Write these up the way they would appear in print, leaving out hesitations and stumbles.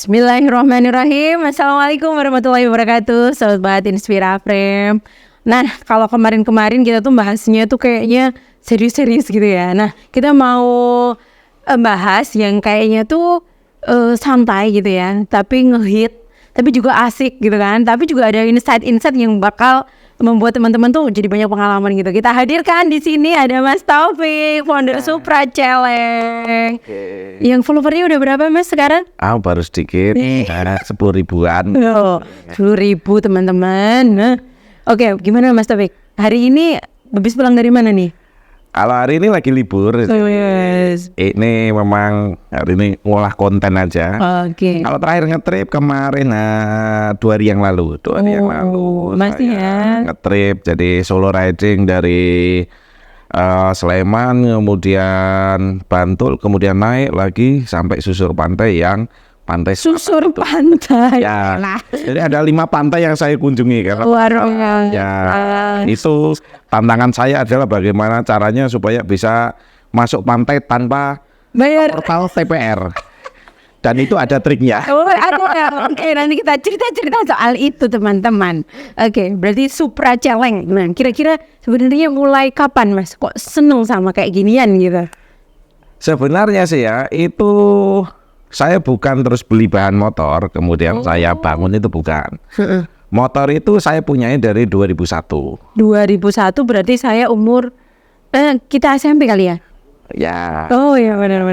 Bismillahirrahmanirrahim. Assalamualaikum warahmatullahi wabarakatuh, Sobat Inspira Frame. Nah, kalau kemarin-kemarin kita tuh bahasnya tuh kayaknya serius-serius gitu ya. Nah, kita mau bahas yang kayaknya tuh santai gitu ya, tapi ngehit, tapi juga asik gitu kan. Tapi juga ada insight-insight yang bakal membuat teman-teman tuh jadi banyak pengalaman gitu. Kita hadirkan di sini ada Mas Taufik, founder Supra Celeng. Yang followernya udah berapa Mas sekarang? Baru sedikit, 10.000-an. 10.000 teman-teman. Nah, oke, gimana Mas Taufik? Hari ini habis pulang dari mana nih? Kalau hari ini lagi libur, Yes. ini memang hari ini ngolah konten aja. Oke. Kalau terakhir ngetrip kemarin 2 hari yang lalu, masih ya. Ngetrip jadi solo riding dari Sleman, kemudian Bantul, kemudian naik lagi sampai susur pantai yang pantai Susur pantai. Ya, jadi ada 5 pantai yang saya kunjungi karena itu tantangan saya adalah bagaimana caranya supaya bisa masuk pantai tanpa bayar portal TPR. Dan itu ada triknya. Ada. Oke, nanti kita cerita soal itu teman-teman. Oke, berarti Supra Celeng. Nah, kira-kira sebenarnya mulai kapan Mas? Kok seneng sama kayak ginian gitu? Sebenarnya sih ya, itu saya bukan terus beli bahan motor, kemudian saya bangun, itu bukan. Motor itu saya punyanya dari 2001. 2001 berarti saya umur kita SMP kali ya? Ya. Oh ya, benar.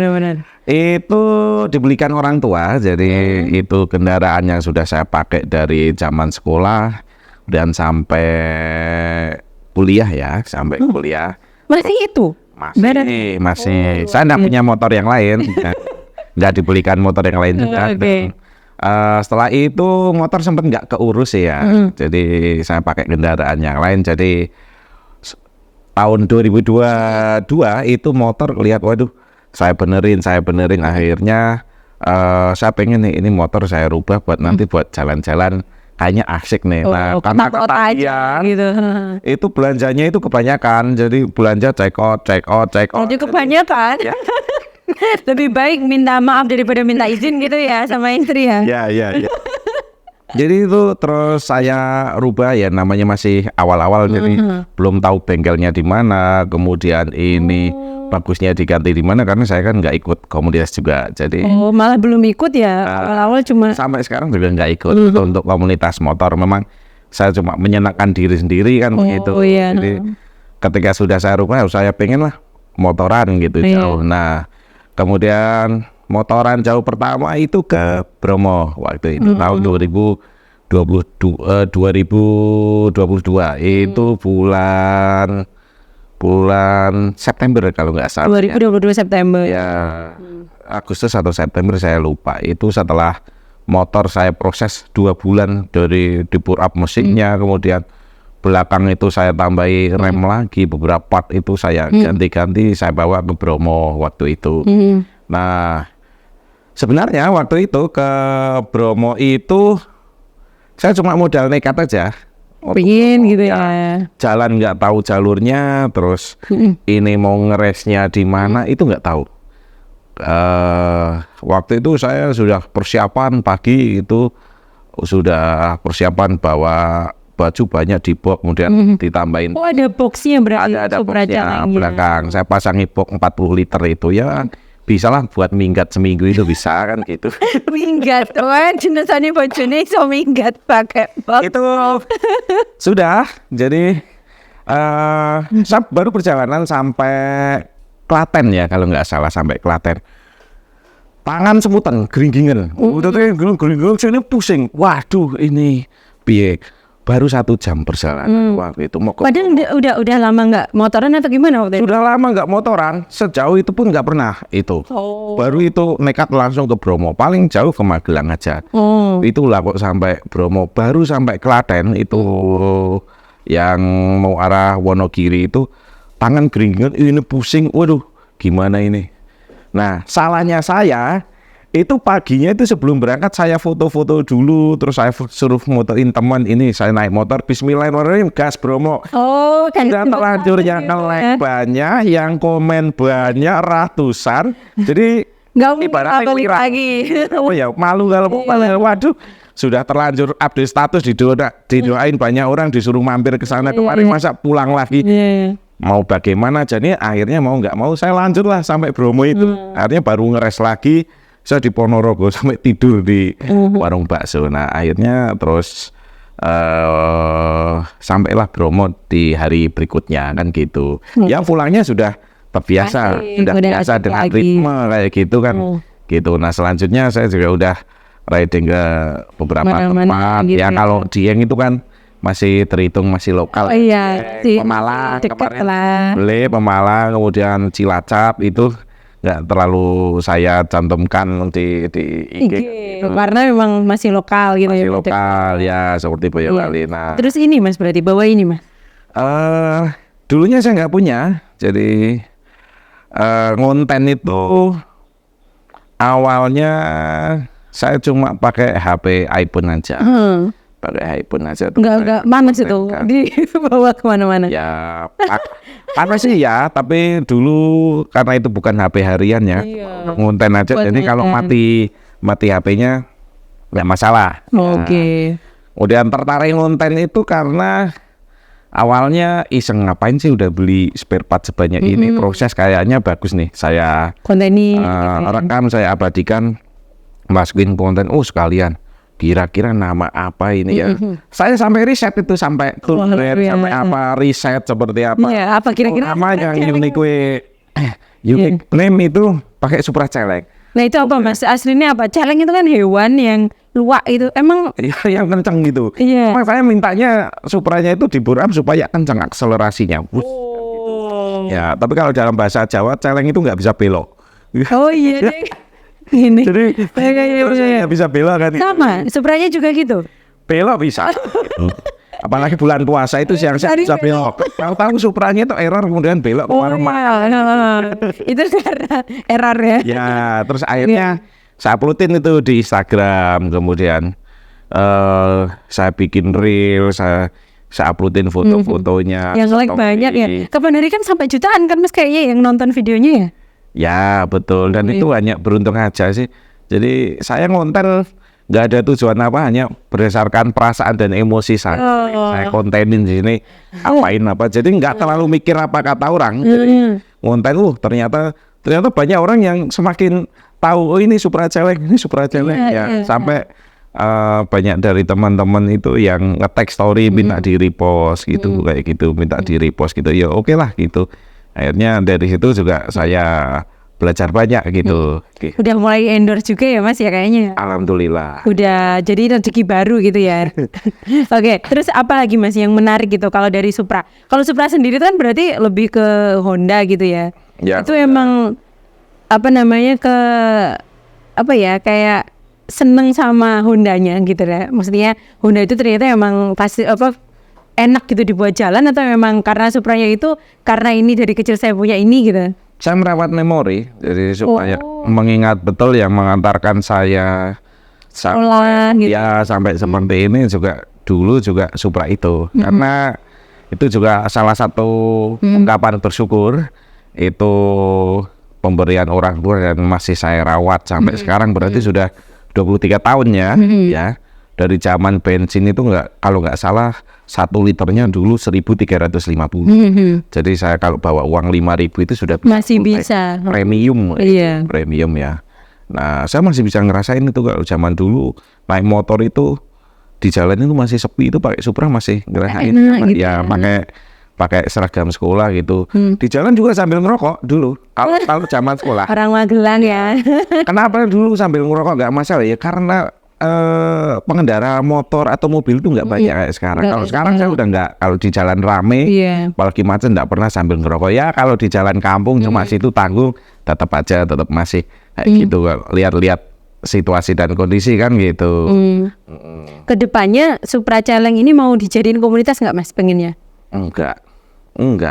Itu dibelikan orang tua, jadi itu kendaraan yang sudah saya pakai dari zaman sekolah dan sampai kuliah ya, sampai kuliah. Masih itu? Masih. Saya enggak punya motor yang lain. Nggak dibelikan motor yang lain juga. Setelah itu motor sempat nggak keurus ya. Jadi saya pakai kendaraan yang lain. Jadi tahun 2022 itu motor lihat, waduh, saya benerin. Akhirnya saya pengen nih ini motor saya rubah buat nanti buat jalan-jalan. Kayaknya asik nih. Nah, karena ketagihan gitu. Itu belanjanya itu kebanyakan. Jadi belanja check out. Jadi kebanyakan. Ya. Lebih baik minta maaf daripada minta izin gitu ya sama istri ya. Ya. Jadi itu terus saya rubah ya, namanya masih awal-awal jadi belum tahu bengkelnya di mana, kemudian ini bagusnya diganti di mana karena saya kan nggak ikut komunitas juga. Jadi malah belum ikut ya, awal-awal cuma sampai sekarang juga nggak ikut untuk komunitas motor. Memang saya cuma menyenangkan diri sendiri kan begitu. Iya, jadi ketika sudah saya rubah, saya pengen lah motoran gitu jauh. Nah, kemudian motoran jauh pertama itu ke Bromo waktu itu tahun 2022 itu bulan September kalau nggak salah. 2022 September. Ya, Agustus atau September saya lupa. Itu setelah motor saya proses 2 bulan dari di put up mesinnya, kemudian belakang itu saya tambahi rem lagi, beberapa part itu saya ganti-ganti, saya bawa ke Bromo waktu itu. Nah, sebenarnya waktu itu ke Bromo itu saya cuma modal nekat aja. Pingin gitu ya. Jalan nggak tahu jalurnya, terus ini mau ngeresnya di mana itu nggak tahu. Waktu itu saya sudah persiapan pagi itu, sudah persiapan bawa baju banyak di box, kemudian ditambahin. Oh, ada boxnya berarti. Ada boxnya belakang. Saya pasangi box 40 liter itu ya. Bisa lah buat minggat seminggu itu bisa kan gitu. Minggat, jenisnya bojone iso minggat pakai box. Itu sudah. Jadi saya baru perjalanan sampai Klaten ya kalau nggak salah, sampai Klaten. Tangan semutan, geringgingan. Udah tuh geringgingan, sini pusing. Waduh, ini piye? Baru 1 jam perjalanan waktu itu. Padahal udah lama nggak motoran atau gimana waktu itu? Sudah lama nggak motoran, sejauh itu pun nggak pernah itu. Baru itu nekat langsung ke Bromo, paling jauh ke Magelang aja. Itulah kok sampai Bromo, baru sampai Klaten itu yang mau arah Wonogiri itu tangan geringan, ini pusing, waduh gimana ini. Nah, salahnya saya itu paginya itu sebelum berangkat saya foto-foto dulu, terus saya suruh motoin teman, ini saya naik motor, bismillahirrahmanirrahim, gas Bromo. Kan udah terlanjur yang nge-like banyak, yang komen banyak ratusan. Jadi nggak mau ibaratnya balik wirang. lagi. Apa ya, malu kalau mau balik. Waduh, sudah terlanjur update status didoain banyak orang, disuruh mampir ke sana kemarin, masa pulang lagi. Iya. Mau bagaimana, jadi akhirnya mau nggak mau saya lanjut lah sampai Bromo itu. Akhirnya baru ngeres lagi, saya di Ponorogo sampai tidur di warung bakso. Nah akhirnya terus sampailah Bromo di hari berikutnya kan gitu. Ya pulangnya sudah terbiasa, sudah udah biasa asik dengan lagi. ritme kayak gitu kan. Gitu. Nah selanjutnya saya juga udah riding ke beberapa Mana-mana tempat. gitu Ya ya. kalau Dieng itu kan masih terhitung masih lokal. Oh iya, Pemalang dekat kemarin lah. beli Pemalang, kemudian Cilacap itu nggak terlalu saya cantumkan di IG gitu. Karena memang masih lokal gitu Masih ya. lokal ya seperti Boyolali. Nah, Terus ini Mas berarti bawa ini Mas. dulunya saya nggak punya, jadi ngonten itu awalnya saya cuma pakai HP iPhone aja. Pakai iPhone aja tuh. Enggak panas itu dibawa kemana-mana. Ya panas sih ya, tapi dulu karena itu bukan HP harian ya, ngonten aja. Buat Jadi kalau mati HP-nya nggak masalah. Oke. Kemudian tertarik ngonten itu karena awalnya iseng, ngapain sih udah beli spare part sebanyak ini, proses kayaknya bagus nih. Saya Konten ini rekam, saya abadikan, masukin konten. Oh sekalian, kira-kira nama apa ini ya? Saya sampai riset itu, sampai tulis sampai apa, riset seperti apa. Iya, apa kira-kira nama yang unique name itu pakai Supra Celeng. Nah itu apa Mas? Aslinya apa? Celeng itu kan hewan yang luwak itu. Emang Yang kencang gitu. Iya. Emang saya mintanya Supranya itu diburam supaya kencang akselerasinya. Wus, Oh. ya, tapi kalau dalam bahasa Jawa Celeng itu nggak bisa belok. Oh iya deh. Ini. Jadi Iya. nggak bisa belok kan? Sama, Supranya juga gitu. Belok bisa. Apalagi bulan puasa itu siang-siang bisa belok. Tahu-tahu Supranya itu error kemudian belok ke warung makan. Itu karena error ya. Ya, terus akhirnya saya uploadin itu di Instagram, kemudian saya bikin reel, saya uploadin foto-fotonya. Yang like story. banyak ya. Kapan hari kan sampai jutaan kan Mas kayaknya yang nonton videonya ya. Ya betul, dan itu hanya beruntung aja sih. Jadi saya ngonten nggak ada tujuan apa, hanya berdasarkan perasaan dan emosi saya. Saya kontenin di sini apain apa. Jadi nggak terlalu mikir apa kata orang. Jadi ngonten, ternyata banyak orang yang semakin tahu, oh ini Supra Celeng, ini Supra Celeng ya. Sampai banyak dari teman-teman itu yang nge-tag story minta di repost gitu, kayak gitu, minta di repost gitu. Ya oke lah gitu. Akhirnya dari situ juga saya belajar banyak gitu. Oke. Udah mulai endorse juga ya Mas ya kayaknya. Alhamdulillah. Udah jadi rezeki baru gitu ya. Oke, terus apa lagi Mas yang menarik gitu kalau dari Supra? Kalau Supra sendiri kan berarti lebih ke Honda gitu ya. Ya, itu emang apa namanya kayak seneng sama Hondanya gitu ya. Maksudnya Honda itu ternyata emang pasti enak gitu dibuat jalan, atau memang karena Supranya itu karena ini dari kecil saya punya ini gitu. Saya merawat memori, jadi supaya mengingat betul yang mengantarkan saya Sekolah gitu. ya sampai seperti ini juga dulu juga Supra itu. Karena itu juga salah satu ungkapan bersyukur, itu pemberian orang tua dan masih saya rawat sampai sekarang, berarti sudah 23 tahun ya. Dari zaman bensin itu kalau nggak salah 1 liternya dulu 1.350. Jadi saya kalau bawa uang 5.000 itu sudah Masih bisa. Premium. Iya. Premium ya. Nah, saya masih bisa ngerasain itu kalau zaman dulu naik motor itu di jalan itu masih sepi, itu pakai Supra masih ngerasain. Gitu Ya, pakai seragam sekolah gitu. Di jalan juga sambil ngerokok dulu. Kalau zaman sekolah. Orang Magelang ya. Kenapa dulu sambil ngerokok nggak masalah ya? Karena pengendara motor atau mobil itu nggak banyak kayak sekarang. Kalau sekarang saya udah nggak, kalau di jalan rame, apalagi macet, nggak pernah sambil ngerokok. Ya kalau di jalan kampung cuma situ tanggung, tetap masih kayak gitu. Lihat-lihat situasi dan kondisi kan gitu. Kedepannya Supra Celeng ini mau dijadiin komunitas nggak Mas pengennya? Enggak.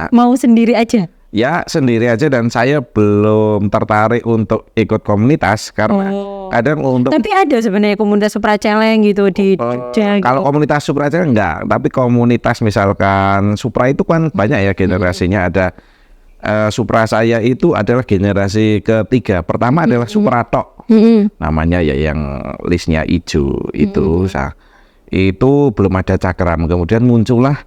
Mau sendiri aja? Ya sendiri aja, dan saya belum tertarik untuk ikut komunitas karena kadang untuk. Tapi ada sebenarnya komunitas Supra Celeng gitu di Jogja. Kalau komunitas Supra Celeng enggak, tapi komunitas misalkan Supra itu kan banyak ya generasinya, ada Supra saya itu adalah generasi ketiga. Pertama adalah Supra tok, namanya ya, yang listnya hijau itu. Itu belum ada cakram. Kemudian muncullah